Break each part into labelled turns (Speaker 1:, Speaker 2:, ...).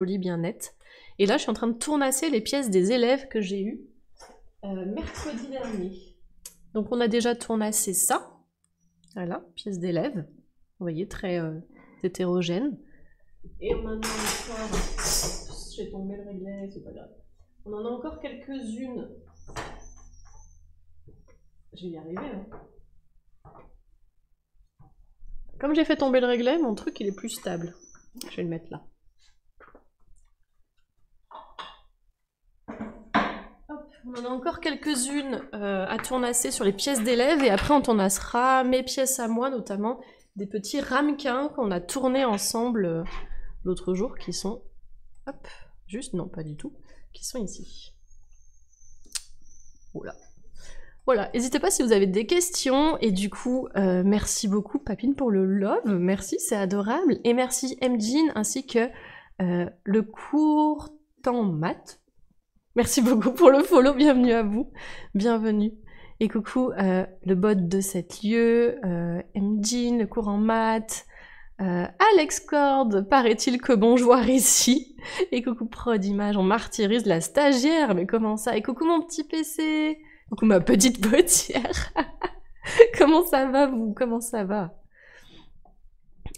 Speaker 1: joli, bien net. Et là, je suis en train de tournasser les pièces des élèves que j'ai eues mercredi dernier. Donc on a déjà tournassé ça. Voilà, pièces d'élèves. Vous voyez, très hétérogène. Et on en a encore... J'ai tombé le réglet, c'est pas grave. On en a encore quelques-unes. Je vais y arriver, hein. Comme j'ai fait tomber le réglet, mon truc il est plus stable. Je vais le mettre là. Hop, on en a encore quelques-unes à tournasser sur les pièces d'élèves et après on tournassera mes pièces à moi, notamment des petits ramequins qu'on a tournés ensemble l'autre jour qui sont... Hop, juste, non pas du tout, qui sont ici. Voilà. Voilà, n'hésitez pas si vous avez des questions, et du coup, merci beaucoup Papine pour le love, merci, c'est adorable, et merci Mjin ainsi que le cours temps maths. Merci beaucoup pour le follow, bienvenue à vous, bienvenue. Et coucou le bot de 7 lieux, Mjin, le cours en maths, Alex Cord, paraît-il que bon joueur ici, et coucou Prod Image, on martyrise la stagiaire, mais comment ça, et coucou mon petit PC. Coucou ma petite potière. Comment ça va vous? Comment ça va?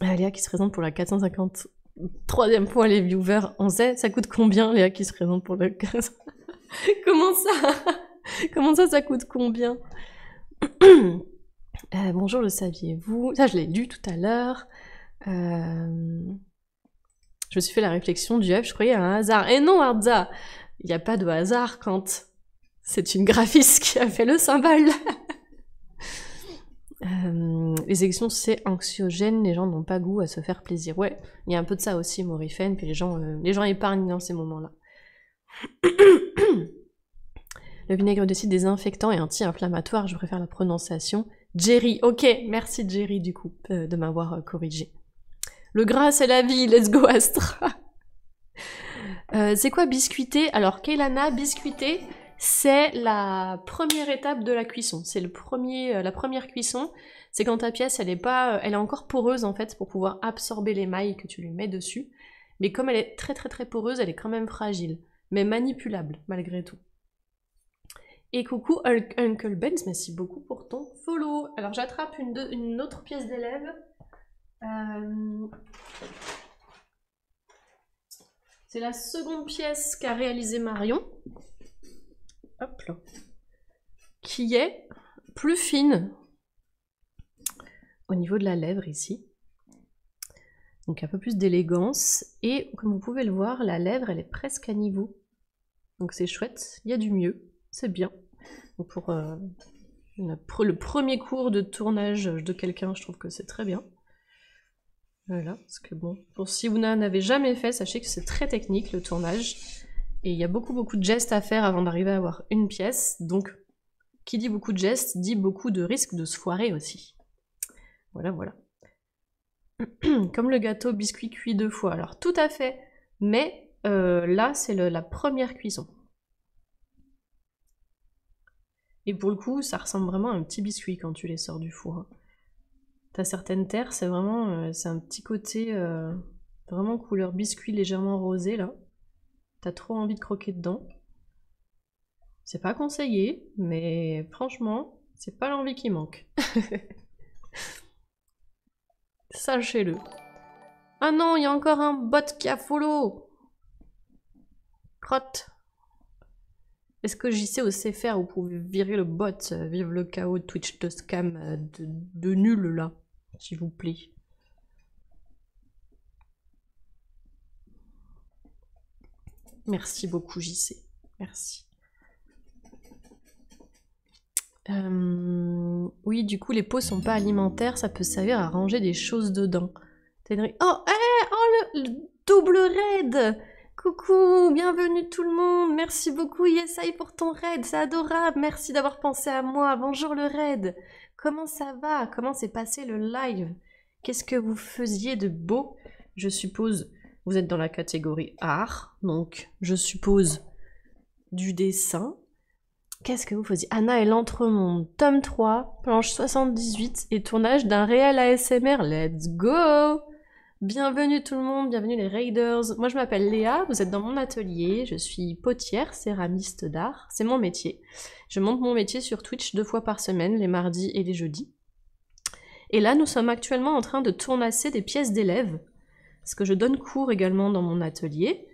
Speaker 1: Léa qui se présente pour la 453e fois les viewers. On sait, ça coûte combien Léa qui se présente pour la... Comment ça? Comment ça coûte combien? Bonjour, le saviez-vous? Ça, je l'ai lu tout à l'heure. Je me suis fait la réflexion du F, je croyais à un hasard. Et non, Arza, il n'y a pas de hasard quand... C'est une graphiste qui a fait le symbole. Les élections, c'est anxiogène, les gens n'ont pas goût à se faire plaisir. Ouais, il y a un peu de ça aussi, Morifen, puis les gens épargnent dans ces moments-là. Le vinaigre de cidre désinfectant et anti-inflammatoire, je préfère la prononciation. Jerry, ok, merci Jerry du coup de m'avoir corrigé. Le gras, c'est la vie, let's go Astra. C'est quoi biscuiter? Alors, Keilana, biscuiter... C'est la première étape de la cuisson. C'est la première cuisson. C'est quand ta pièce, elle est encore poreuse en fait pour pouvoir absorber l'émail que tu lui mets dessus. Mais comme elle est très très très poreuse, elle est quand même fragile, mais manipulable malgré tout. Et coucou Uncle Benz, merci beaucoup pour ton follow. Alors j'attrape une autre pièce d'élève. C'est la seconde pièce qu'a réalisée Marion. Hop là, qui est plus fine au niveau de la lèvre ici. Donc un peu plus d'élégance. Et comme vous pouvez le voir, la lèvre, elle est presque à niveau. Donc c'est chouette, il y a du mieux, c'est bien. Donc pour le premier cours de tournage de quelqu'un, je trouve que c'est très bien. Voilà, parce que bon, si vous n'en avez jamais fait, sachez que c'est très technique le tournage. Et il y a beaucoup de gestes à faire avant d'arriver à avoir une pièce, donc qui dit beaucoup de gestes, dit beaucoup de risques de se foirer aussi. Voilà, voilà. Comme le gâteau biscuit cuit 2 fois, alors tout à fait, mais là c'est la première cuisson. Et pour le coup, ça ressemble vraiment à un petit biscuit quand tu les sors du four. T'as certaines terres, c'est vraiment, c'est un petit côté vraiment couleur biscuit légèrement rosé là. T'as trop envie de croquer dedans. C'est pas conseillé, mais franchement, c'est pas l'envie qui manque. Sachez-le. Ah non, il y a encore un bot qui a follow. Crotte. Est-ce que JC au CFR, vous pouvez virer le bot? Vive le chaos de Twitch de scam de nul là, s'il vous plaît. Merci beaucoup JC. Merci. Oui, du coup, les pots sont pas alimentaires, ça peut servir à ranger des choses dedans. Oh, le double raid! Coucou, bienvenue tout le monde, merci beaucoup Yesai pour ton raid, c'est adorable, merci d'avoir pensé à moi, bonjour le raid. Comment ça va? Comment s'est passé le live? Qu'est-ce que vous faisiez de beau? Je suppose, vous êtes dans la catégorie art, donc je suppose du dessin. Qu'est-ce que vous faisiez? Anna et l'Entremonde, tome 3, planche 78 et tournage d'un réel ASMR. Let's go! Bienvenue tout le monde, bienvenue les Raiders. Moi je m'appelle Léa, vous êtes dans mon atelier, je suis potière, céramiste d'art, c'est mon métier. Je monte mon métier sur Twitch 2 fois par semaine, les mardis et les jeudis. Et là nous sommes actuellement en train de tournasser des pièces d'élèves, parce que je donne cours également dans mon atelier.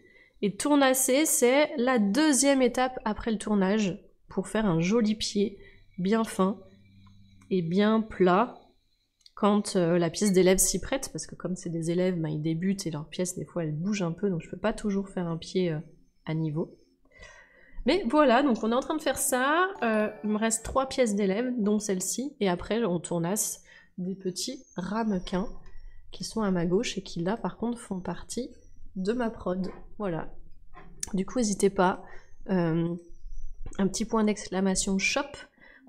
Speaker 1: Et tournasser, c'est la deuxième étape après le tournage, pour faire un joli pied, bien fin et bien plat, quand la pièce d'élève s'y prête, parce que comme c'est des élèves, ils débutent et leur pièce, des fois, elle bouge un peu, donc je peux pas toujours faire un pied à niveau. Mais voilà, donc on est en train de faire ça. Il me reste 3 pièces d'élèves, dont celle-ci, et après, on tournasse des petits ramequins qui sont à ma gauche et qui, là, par contre, font partie de ma prod. Voilà. Du coup, n'hésitez pas. Un petit point d'exclamation shop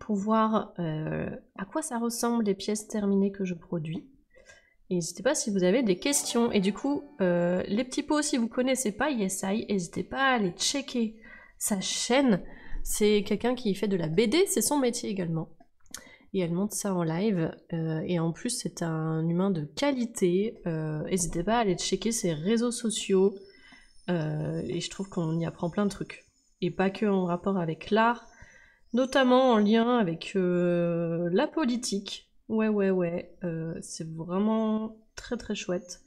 Speaker 1: pour voir à quoi ça ressemble les pièces terminées que je produis. Et n'hésitez pas si vous avez des questions. Et du coup, les petits pots, si vous connaissez pas Yesai, n'hésitez pas à aller checker sa chaîne. C'est quelqu'un qui fait de la BD, c'est son métier également. Et elle monte ça en live. Et en plus, c'est un humain de qualité. N'hésitez pas à aller checker ses réseaux sociaux. Et je trouve qu'on y apprend plein de trucs. Et pas que en rapport avec l'art, notamment en lien avec la politique. Ouais, c'est vraiment très très chouette.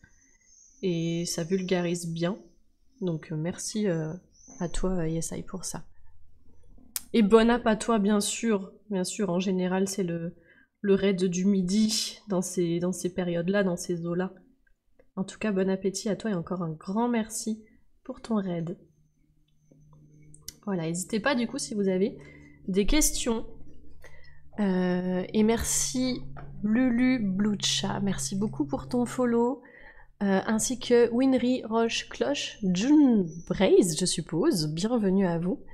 Speaker 1: Et ça vulgarise bien. Donc merci à toi Yesai pour ça. Et bon app à toi bien sûr. Bien sûr, en général c'est le raid du midi dans ces périodes-là, dans ces eaux-là. En tout cas, bon appétit à toi et encore un grand merci pour ton raid. Voilà, n'hésitez pas du coup si vous avez des questions. Et merci Lulu Blucha, merci beaucoup pour ton follow. Ainsi que Winry Roche Cloche, June Braze, je suppose, bienvenue à vous.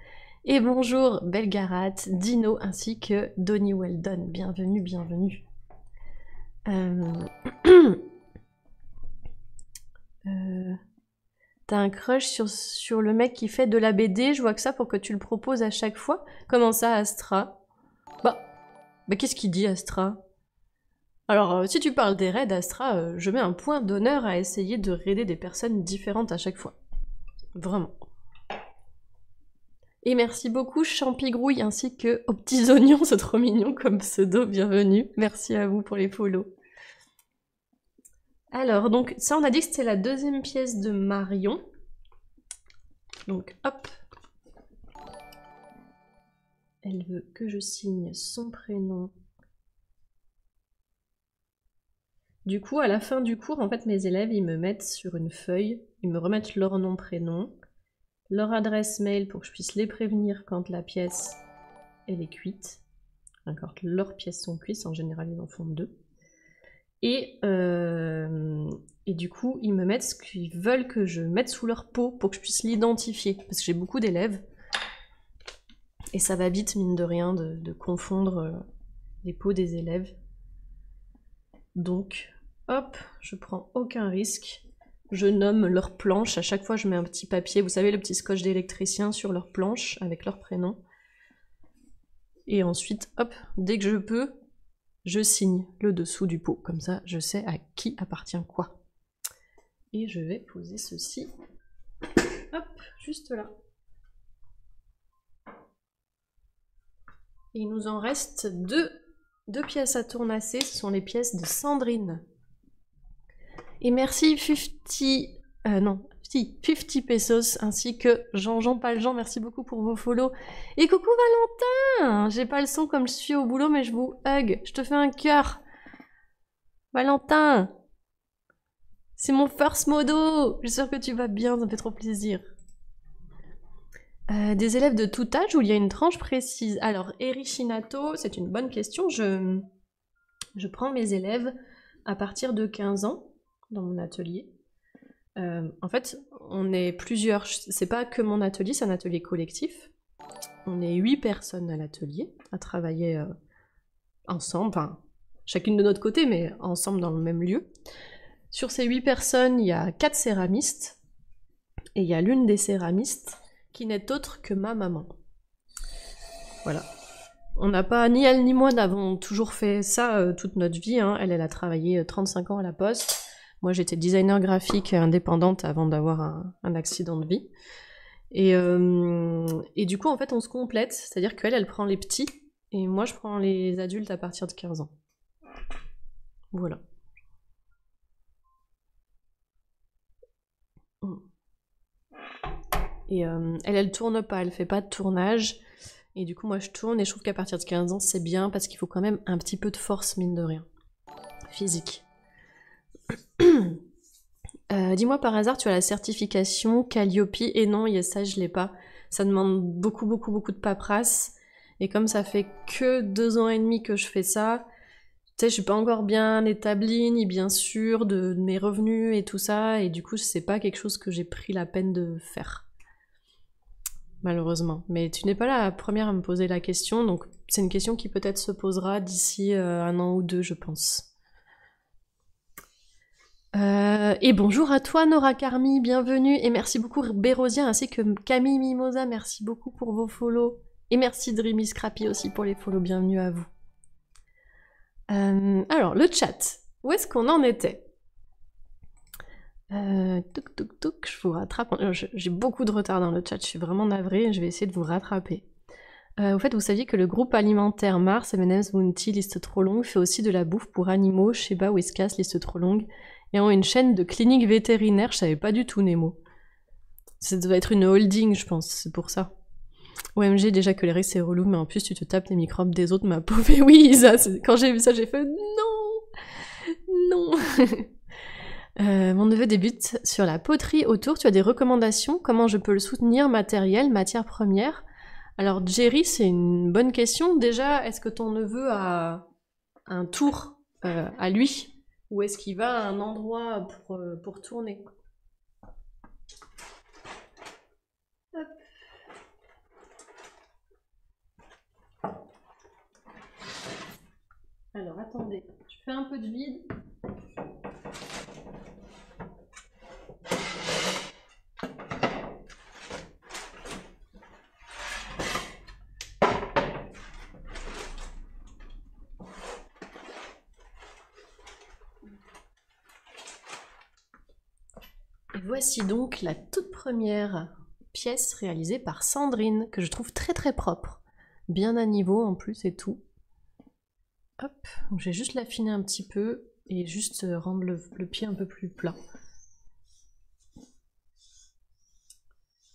Speaker 1: Et bonjour Belgarat, Dino, ainsi que Donny Weldon, bienvenue, bienvenue. T'as un crush sur le mec qui fait de la BD, je vois que ça pour que tu le proposes à chaque fois. Comment ça, Astra? Bah qu'est-ce qu'il dit, Astra? Alors, si tu parles des raids, Astra, je mets un point d'honneur à essayer de raider des personnes différentes à chaque fois. Vraiment. Et merci beaucoup, Champigrouille, ainsi que aux petits oignons, c'est trop mignon comme pseudo, bienvenue. Merci à vous pour les follow. Alors, donc, ça, on a dit que c'était la deuxième pièce de Marion. Donc, hop. Elle veut que je signe son prénom. Du coup, à la fin du cours, en fait, mes élèves, ils me mettent sur une feuille, ils me remettent leur nom, prénom, leur adresse mail pour que je puisse les prévenir quand la pièce, elle est cuite. Quand leurs pièces sont cuites, en général, ils en font 2. Et du coup, ils me mettent ce qu'ils veulent que je mette sous leur peau pour que je puisse l'identifier. Parce que j'ai beaucoup d'élèves. Et ça va vite, mine de rien, de confondre les peaux des élèves. Donc, hop, je prends aucun risque. Je nomme leur planche. À chaque fois, je mets un petit papier. Vous savez, le petit scotch d'électricien sur leur planche avec leur prénom. Et ensuite, hop, dès que je peux, je signe le dessous du pot. Comme ça, je sais à qui appartient quoi. Et je vais poser ceci, hop, juste là. Et il nous en reste deux pièces à tournasser. Ce sont les pièces de Sandrine. Et merci 50 pesos, ainsi que Jean Paljean, merci beaucoup pour vos follow. Et coucou Valentin, j'ai pas le son comme je suis au boulot, mais je vous hug, je te fais un cœur. Valentin, c'est mon first modo, j'espère que tu vas bien, ça me fait trop plaisir. Des élèves de tout âge où il y a une tranche précise. Alors, Erishinato, c'est une bonne question. Je prends mes élèves à partir de 15 ans dans mon atelier. En fait, on est plusieurs. C'est pas que mon atelier, c'est un atelier collectif. On est 8 personnes à l'atelier à travailler ensemble, enfin, chacune de notre côté, mais ensemble dans le même lieu. Sur ces 8 personnes, il y a 4 céramistes. Et il y a l'une des céramistes qui n'est autre que ma maman. Voilà. On n'a pas, ni elle ni moi n'avons toujours fait ça toute notre vie. Hein. Elle a travaillé 35 ans à la poste. Moi, j'étais designer graphique indépendante avant d'avoir un accident de vie. Et du coup, en fait, on se complète. C'est-à-dire qu'elle, elle prend les petits, et moi, je prends les adultes à partir de 15 ans. Voilà. Et elle tourne pas, elle fait pas de tournage. Et du coup, moi, je tourne, et je trouve qu'à partir de 15 ans, c'est bien, parce qu'il faut quand même un petit peu de force, mine de rien. Physique. Dis-moi par hasard, tu as la certification Calliope? Et non, ça je l'ai pas. Ça demande beaucoup de paperasse. Et comme ça fait que 2 ans et demi que je fais ça, tu sais, je suis pas encore bien établie, ni bien sûre de mes revenus et tout ça. Et du coup, c'est pas quelque chose que j'ai pris la peine de faire. Malheureusement. Mais tu n'es pas la première à me poser la question, donc c'est une question qui peut-être se posera d'ici 1 an ou 2, je pense. Et bonjour à toi Nora Carmi, bienvenue, et merci beaucoup Bérosia ainsi que Camille Mimosa, merci beaucoup pour vos follow, et merci Dreamy Scrappy aussi pour les follow, bienvenue à vous. Alors, le chat, où est-ce qu'on en était? Touk, je vous rattrape, j'ai beaucoup de retard dans le chat, je suis vraiment navrée, je vais essayer de vous rattraper. Au fait, vous saviez que le groupe alimentaire Mars, M&M's, Bounty, liste trop longue, fait aussi de la bouffe pour animaux, Sheba, Whiskas, liste trop longue, et ont une chaîne de cliniques vétérinaires, je savais pas du tout, Nemo. Ça doit être une holding, je pense, c'est pour ça. OMG, déjà que les règles c'est relou, mais en plus tu te tapes les microbes des autres, ma pauvre. Et oui, Isa, quand j'ai vu ça, j'ai fait non. Mon neveu débute sur la poterie autour. Tu as des recommandations? Comment je peux le soutenir? Matériel, matières premières? Alors, Jerry, c'est une bonne question. Déjà, est-ce que ton neveu a un tour à lui? Ou est-ce qu'il va à un endroit pour tourner? Hop. Alors, attendez, je fais un peu de vide. Et voici donc la toute première pièce réalisée par Sandrine, que je trouve très très propre. Bien à niveau en plus et tout. Hop, donc je vais juste l'affiner un petit peu et juste rendre le pied un peu plus plat.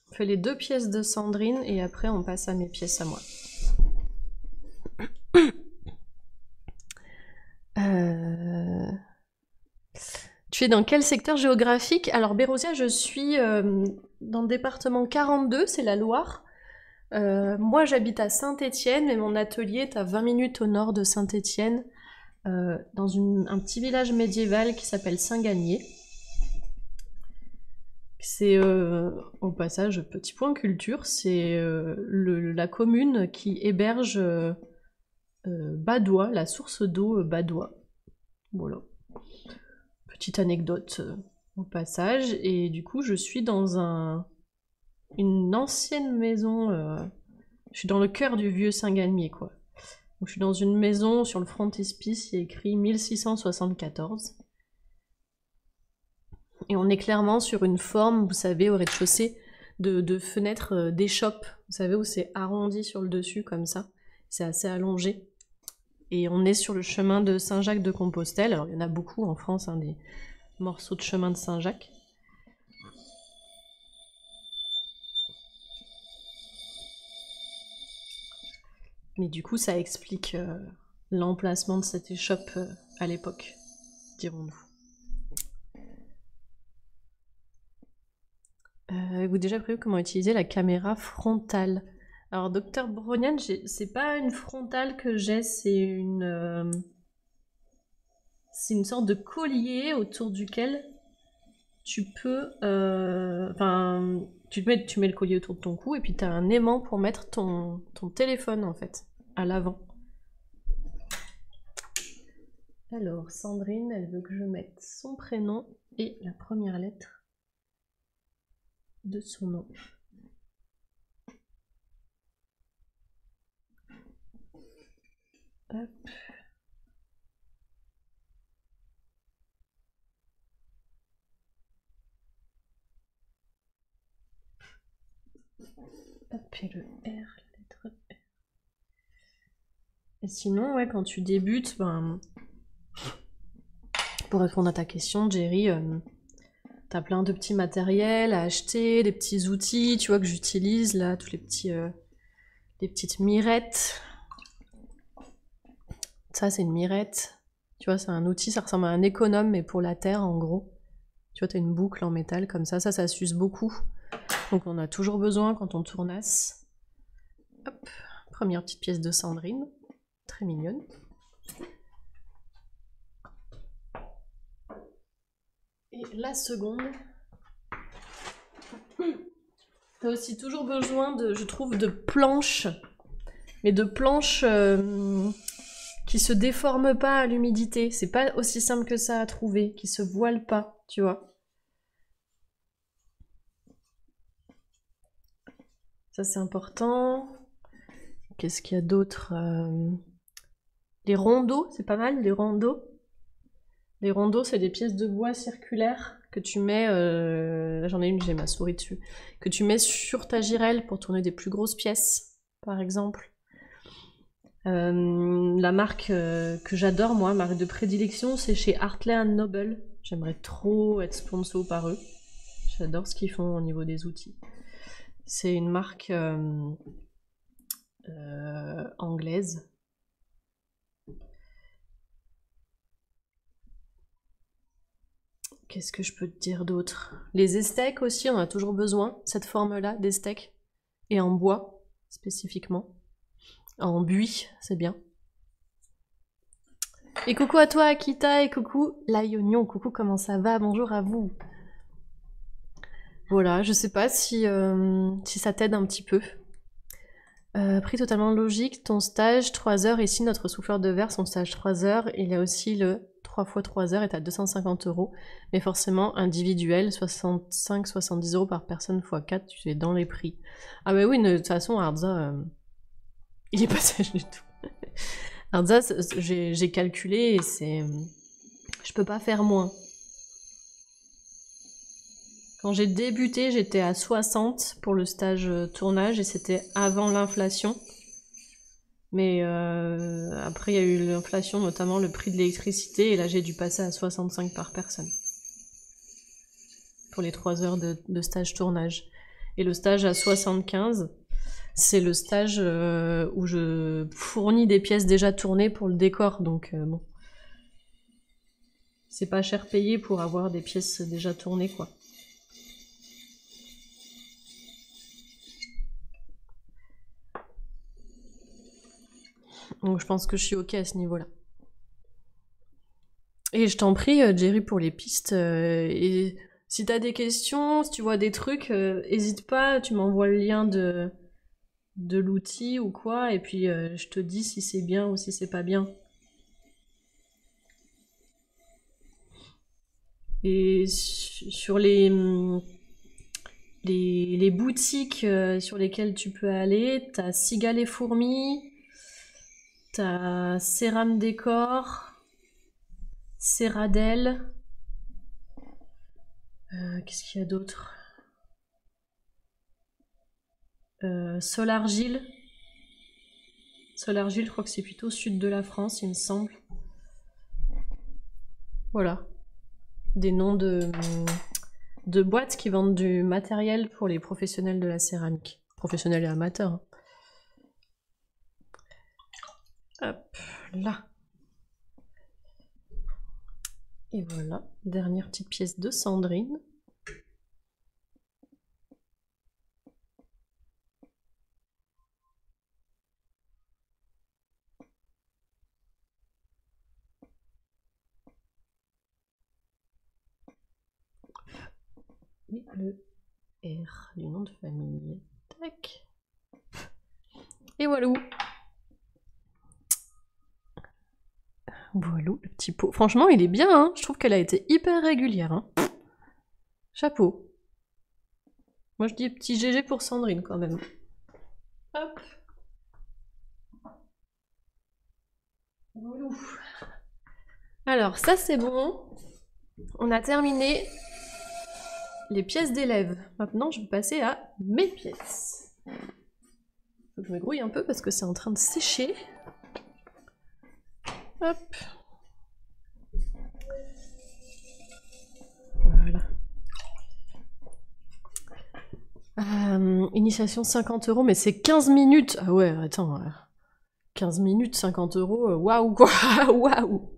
Speaker 1: On fait les 2 pièces de Sandrine et après on passe à mes pièces à moi. Tu es dans quel secteur géographique? Alors Bérosia, je suis dans le département 42, c'est la Loire. Moi j'habite à Saint-Étienne et mon atelier est à 20 minutes au nord de Saint-Étienne, dans un petit village médiéval qui s'appelle Saint-Gagné. C'est, au passage, petit point culture, c'est la commune qui héberge Badois, la source d'eau Badois. Voilà. Petite anecdote au passage. Et du coup, je suis dans une ancienne maison. Je suis dans le cœur du vieux Saint-Galmier, quoi. Donc, je suis dans une maison sur le frontispice, il y a écrit 1674. Et on est clairement sur une forme, vous savez, au rez-de-chaussée, de fenêtres d'échoppe. Vous savez, où c'est arrondi sur le dessus, comme ça. C'est assez allongé. Et on est sur le chemin de Saint-Jacques-de-Compostelle. Alors, il y en a beaucoup en France, hein, des morceaux de chemin de Saint-Jacques. Mais du coup, ça explique l'emplacement de cette échoppe à l'époque, dirons-nous. Avez-vous déjà prévu comment utiliser la caméra frontale? Alors, Docteur Brognan, c'est pas une frontale que j'ai, c'est une sorte de collier autour duquel tu peux... Enfin, tu mets le collier autour de ton cou et puis tu as un aimant pour mettre ton téléphone, en fait, à l'avant. Alors, Sandrine, elle veut que je mette son prénom et la première lettre de son nom. Hop. Hop, et le R, la lettre R. Et sinon, ouais, quand tu débutes, ben, pour répondre à ta question, Jerry, t'as plein de petits matériels à acheter, des petits outils, tu vois, que j'utilise, là, tous les petites mirettes. Ça, c'est une mirette. Tu vois, c'est un outil, ça ressemble à un économe, mais pour la terre, en gros. Tu vois, t'as une boucle en métal comme ça s'use beaucoup. Donc on a toujours besoin quand on tournasse. Hop, première petite pièce de Sandrine, très mignonne. Et la seconde, t'as aussi toujours besoin de, je trouve, de planches, mais de planches qui se déforment pas à l'humidité. C'est pas aussi simple que ça à trouver, qui se voilent pas, tu vois. Ça c'est important. Qu'est-ce qu'il y a d'autre? Les rondeaux, c'est pas mal, les rondeaux. Les rondeaux, c'est des pièces de bois circulaires que tu mets, là j'en ai une, j'ai ma souris dessus, que tu mets sur ta girelle pour tourner des plus grosses pièces, par exemple. La marque que j'adore, moi, marque de prédilection, c'est chez Hartley & Noble. J'aimerais trop être sponsor par eux. J'adore ce qu'ils font au niveau des outils. C'est une marque anglaise. Qu'est-ce que je peux te dire d'autre? Les estecs aussi, on a toujours besoin, cette forme-là, d'estecs. Et en bois, spécifiquement. En buis, c'est bien. Et coucou à toi, Akita, et coucou Lionion. Coucou, comment ça va? Bonjour à vous. Voilà, je sais pas si ça t'aide un petit peu. Prix totalement logique, ton stage 3 heures, ici notre souffleur de verre, son stage 3 heures, il y a aussi le 3 x 3 heures est à 250 €, mais forcément individuel, 65-70 € par personne x 4, tu es dans les prix. Ah bah oui, de toute façon, Arza, il est pas sage du tout. Arza, j'ai calculé et c'est... Je peux pas faire moins. Quand j'ai débuté, j'étais à 60 pour le stage tournage et c'était avant l'inflation. Mais après, il y a eu l'inflation, notamment le prix de l'électricité, et là j'ai dû passer à 65 par personne. Pour les 3 heures de stage tournage. Et le stage à 75, c'est le stage où je fournis des pièces déjà tournées pour le décor, donc bon. C'est pas cher payé pour avoir des pièces déjà tournées, quoi. Donc je pense que je suis ok à ce niveau-là. Et je t'en prie, Jerry, pour les pistes. Et si t'as des questions, si tu vois des trucs, hésite pas, tu m'envoies le lien de l'outil ou quoi, et puis je te dis si c'est bien ou si c'est pas bien. Et sur les boutiques sur lesquelles tu peux aller, t'as Cigale et Fourmis, t'as Céram Décor, Céradel. Qu'est-ce qu'il y a d'autre? Solargile. Solargile, je crois que c'est plutôt sud de la France, il me semble. Voilà. Des noms de boîtes qui vendent du matériel pour les professionnels de la céramique. Professionnels et amateurs. Hop, là. Et voilà, dernière petite pièce de Sandrine. Et le R du nom de famille. Tac. Et voilà. Voilà le petit pot. Franchement, il est bien, hein. Je trouve qu'elle a été hyper régulière. Hein. Chapeau. Moi, je dis petit GG pour Sandrine, quand même. Hop. Voilà. Alors, ça, c'est bon. On a terminé les pièces d'élèves. Maintenant, je vais passer à mes pièces. Faut que je me grouille un peu parce que c'est en train de sécher. Hop. Voilà. Initiation 50 €, mais c'est 15 minutes. Ah ouais, attends. 15 minutes, 50 €, waouh quoi, waouh.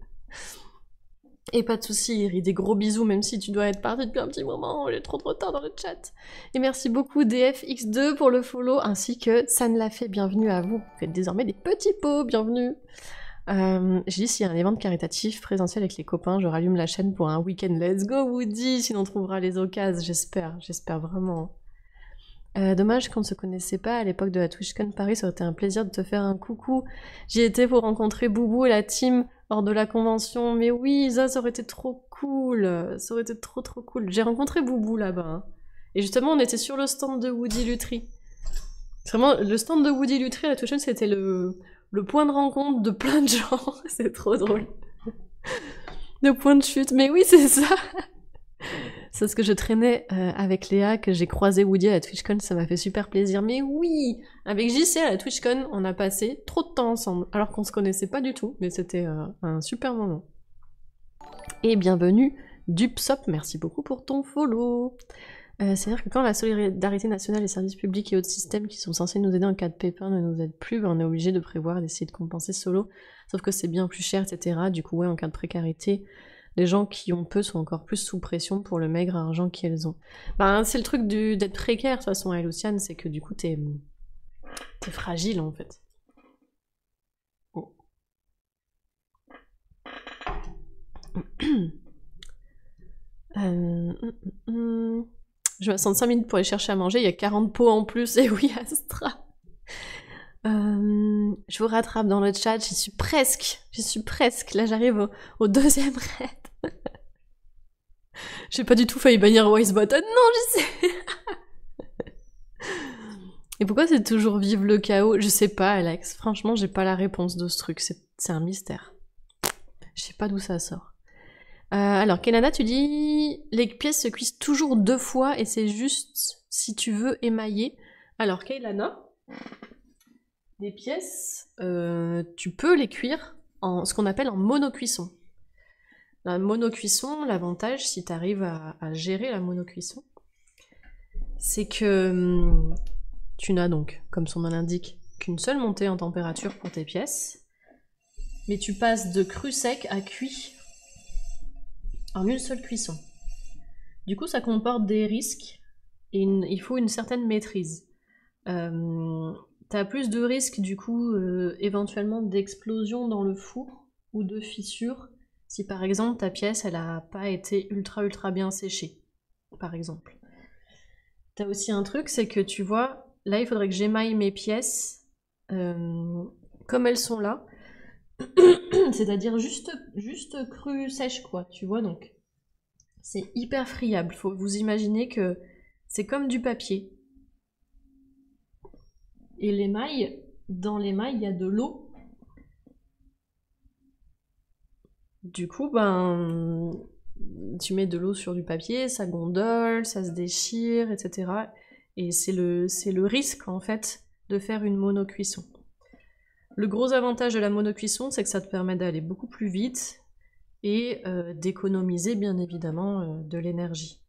Speaker 1: Et pas de soucis, Iri, des gros bisous, même si tu dois être parti depuis un petit moment, j'ai trop de retard dans le chat. Et merci beaucoup DFX2 pour le follow, ainsi que San l'a fait, bienvenue à vous. Vous faites désormais des petits pots, bienvenue. J'ai dit, s'il y a un événement caritatif présentiel avec les copains, je rallume la chaîne pour un week-end. Let's go Woody, sinon on trouvera les occasions, j'espère vraiment. Dommage qu'on ne se connaissait pas à l'époque de la TwitchCon Paris, ça aurait été un plaisir de te faire un coucou. J'y étais pour rencontrer Boubou et la team lors de la convention, mais oui, ça aurait été trop cool, ça aurait été trop cool. J'ai rencontré Boubou là-bas, hein. Et justement on était sur le stand de Woody Lutry. Vraiment, le stand de Woody Lutry à la TwitchCon, c'était le point de rencontre de plein de gens, c'est trop drôle. Le point de chute, mais oui c'est ça. C'est ce que je traînais avec Léa, que j'ai croisé Woody à la TwitchCon, ça m'a fait super plaisir. Mais oui, avec JC à la TwitchCon, on a passé trop de temps ensemble, alors qu'on se connaissait pas du tout, mais c'était un super moment. Et bienvenue Dupsop, merci beaucoup pour ton follow. C'est-à-dire que quand la solidarité nationale, les services publics et autres systèmes qui sont censés nous aider en cas de pépin ne nous aident plus, ben on est obligé de prévoir d'essayer de compenser solo, sauf que c'est bien plus cher, etc. Du coup, ouais, en cas de précarité, les gens qui ont peu sont encore plus sous pression pour le maigre argent qu'elles ont. Ben, c'est le truc d'être précaire, de toute façon, Luciane, c'est que du coup, t'es fragile, en fait. Oh. Je vais attendre 5 minutes pour aller chercher à manger, il y a 40 pots en plus, et oui, Astra. Je vous rattrape dans le chat, j'y suis presque, là j'arrive au deuxième raid. J'ai pas du tout failli bannir Wisebottom, non, je sais. Et pourquoi c'est toujours vive le chaos? Je sais pas, Alex. Franchement, j'ai pas la réponse de ce truc. C'est un mystère. Je sais pas d'où ça sort. Alors, Kenana, tu dis les pièces se cuisent toujours 2 fois et c'est juste si tu veux émailler. Alors, Kailana, les pièces, tu peux les cuire en ce qu'on appelle en monocuisson. La monocuisson, l'avantage, si tu arrives à gérer la monocuisson, c'est que tu n'as donc, comme son nom l'indique, qu'une seule montée en température pour tes pièces, mais tu passes de cru sec à cuit en une seule cuisson. Du coup, ça comporte des risques et il faut une certaine maîtrise. T'as plus de risques, du coup, éventuellement d'explosion dans le four ou de fissures, si par exemple ta pièce elle a pas été ultra bien séchée, par exemple. T'as aussi un truc, c'est que tu vois, là il faudrait que j'émaille mes pièces comme elles sont là, c'est-à-dire juste cru sèche quoi, tu vois, donc c'est hyper friable. Faut vous imaginer que c'est comme du papier. Et l'émail, dans l'émail il y a de l'eau. Du coup, ben, tu mets de l'eau sur du papier, ça gondole, ça se déchire, etc. Et c'est le risque, en fait, de faire une monocuisson. Le gros avantage de la monocuisson, c'est que ça te permet d'aller beaucoup plus vite et d'économiser, bien évidemment, de l'énergie.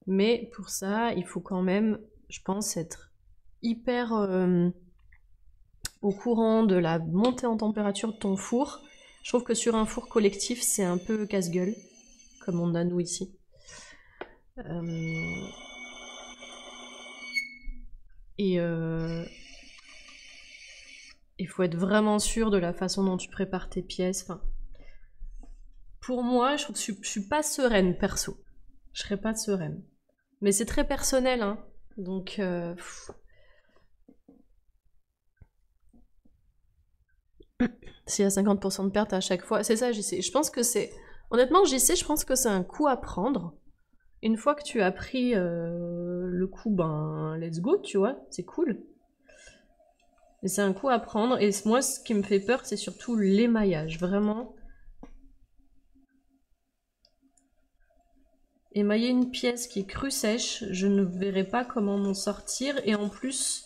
Speaker 1: Mais pour ça, il faut quand même, je pense, être hyper au courant de la montée en température de ton four. Je trouve que sur un four collectif, c'est un peu casse-gueule, comme on a nous ici. Et il faut être vraiment sûr de la façon dont tu prépares tes pièces. Enfin, pour moi, je suis pas sereine, perso. Je serais pas sereine. Mais c'est très personnel, hein. Donc, s'il y a 50% de perte à chaque fois, c'est ça, JC. Je pense que c'est... Honnêtement, JC, je pense que c'est un coup à prendre. Une fois que tu as pris le coup, ben, let's go, tu vois, c'est cool. Et c'est un coup à prendre. Et moi, ce qui me fait peur, c'est surtout l'émaillage, vraiment. émailler une pièce qui est crue sèche, je ne verrai pas comment m'en sortir, et en plus,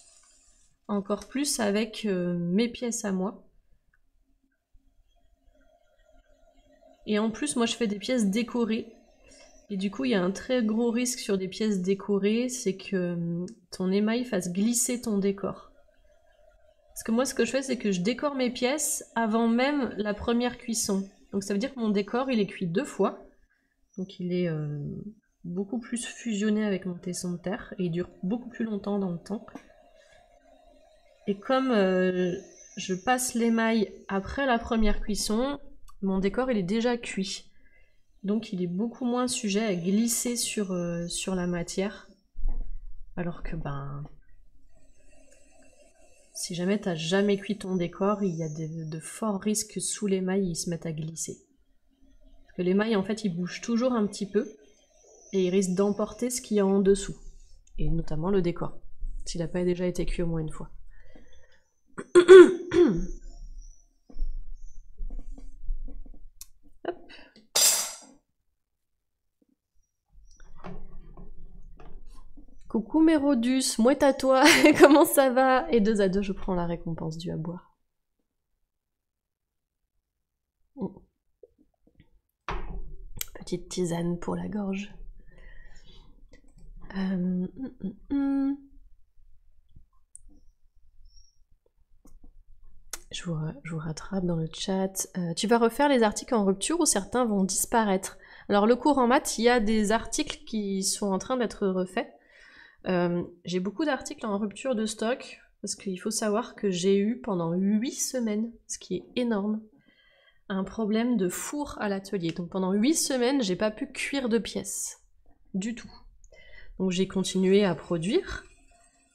Speaker 1: encore plus avec mes pièces à moi. Et en plus, moi je fais des pièces décorées, et du coup il y a un très gros risque sur des pièces décorées, c'est que ton émail fasse glisser ton décor. Parce que moi ce que je fais, c'est que je décore mes pièces avant même la première cuisson. Donc ça veut dire que mon décor il est cuit 2 fois, donc il est beaucoup plus fusionné avec mon tesson de terre, et il dure beaucoup plus longtemps dans le temps. Et comme je passe l'émail après la première cuisson, mon décor il est déjà cuit. Donc il est beaucoup moins sujet à glisser sur la matière. Alors que si jamais t'as jamais cuit ton décor, il y a de forts risques que sous l'émail il se mette à glisser. Parce que l'émail en fait il bouge toujours un petit peu et il risque d'emporter ce qu'il y a en dessous. Et notamment le décor, s'il n'a pas déjà été cuit au moins une fois. Hop. Coucou Mérodus, mouette à toi, comment ça va? Et 2 à 2, je prends la récompense du à boire. Petite tisane pour la gorge. Je vous rattrape dans le chat. Tu vas refaire les articles en rupture ou certains vont disparaître? Alors le cours en maths, il y a des articles qui sont en train d'être refaits. J'ai beaucoup d'articles en rupture de stock, parce qu'il faut savoir que j'ai eu pendant 8 semaines, ce qui est énorme, un problème de four à l'atelier. Donc pendant 8 semaines, j'ai pas pu cuire de pièces. Du tout. Donc j'ai continué à produire,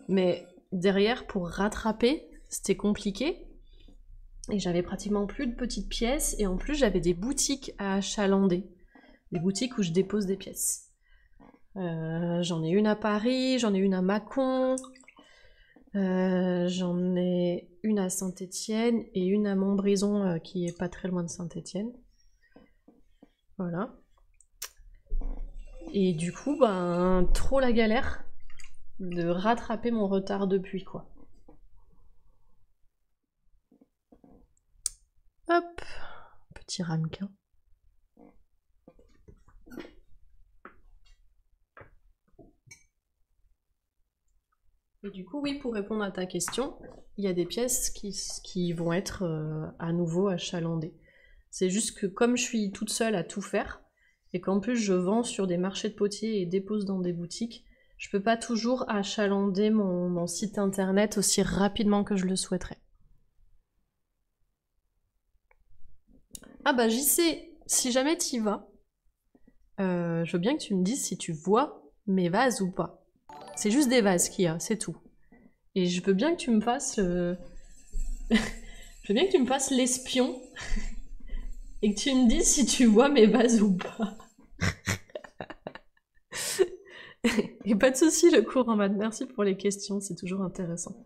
Speaker 1: mais derrière, pour rattraper, c'était compliqué. Et j'avais pratiquement plus de petites pièces, et en plus j'avais des boutiques à achalander. Des boutiques où je dépose des pièces. J'en ai une à Paris, j'en ai une à Mâcon, j'en ai une à Saint-Étienne et une à Montbrison qui est pas très loin de Saint-Étienne. Voilà. Et du coup, trop la galère de rattraper mon retard depuis, quoi. Hop, petit ramequin. Et du coup, oui, pour répondre à ta question, il y a des pièces qui vont être à nouveau achalandées. C'est juste que comme je suis toute seule à tout faire, et qu'en plus je vends sur des marchés de potiers et dépose dans des boutiques, je peux pas toujours achalander mon site internet aussi rapidement que je le souhaiterais. Ah bah j'y sais, si jamais t'y vas, je veux bien que tu me dises si tu vois mes vases ou pas. C'est juste des vases qu'il y a, c'est tout. Et je veux bien que tu me fasses je veux bien que tu me fasses l'espion et que tu me dises si tu vois mes vases ou pas. Et pas de soucis, le cours en maths. Merci pour les questions, c'est toujours intéressant.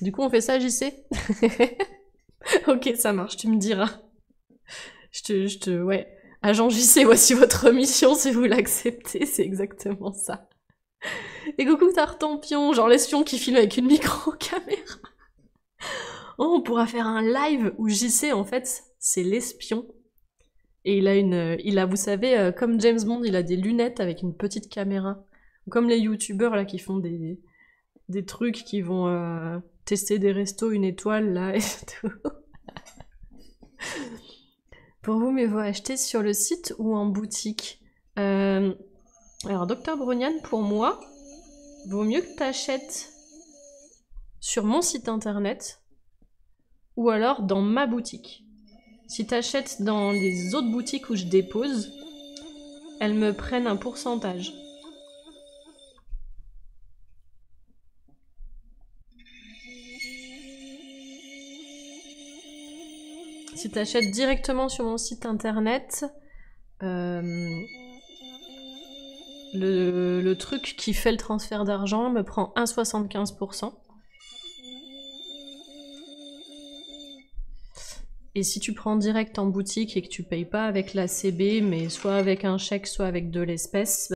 Speaker 1: Du coup, on fait ça, JC? Ok, ça marche, tu me diras. Ouais. Agent JC, voici votre mission, si vous l'acceptez, c'est exactement ça. Et coucou Tartampion, genre l'espion qui filme avec une micro-caméra. Oh, on pourra faire un live où JC, en fait, c'est l'espion. Et il a, vous savez, comme James Bond, il a des lunettes avec une petite caméra. Comme les youtubeurs, là, qui font des trucs qui vont tester des restos, 1 étoile, là, et tout. Pour vous, mais vous achetez sur le site ou en boutique? Alors, Dr Brognan, pour moi, vaut mieux que t'achètes sur mon site internet ou alors dans ma boutique. Si t'achètes dans les autres boutiques où je dépose, elles me prennent un pourcentage. Si t'achètes directement sur mon site internet, Le truc qui fait le transfert d'argent me prend 1,75%. Et si tu prends direct en boutique et que tu payes pas avec la CB, mais soit avec un chèque, soit avec de l'espèce,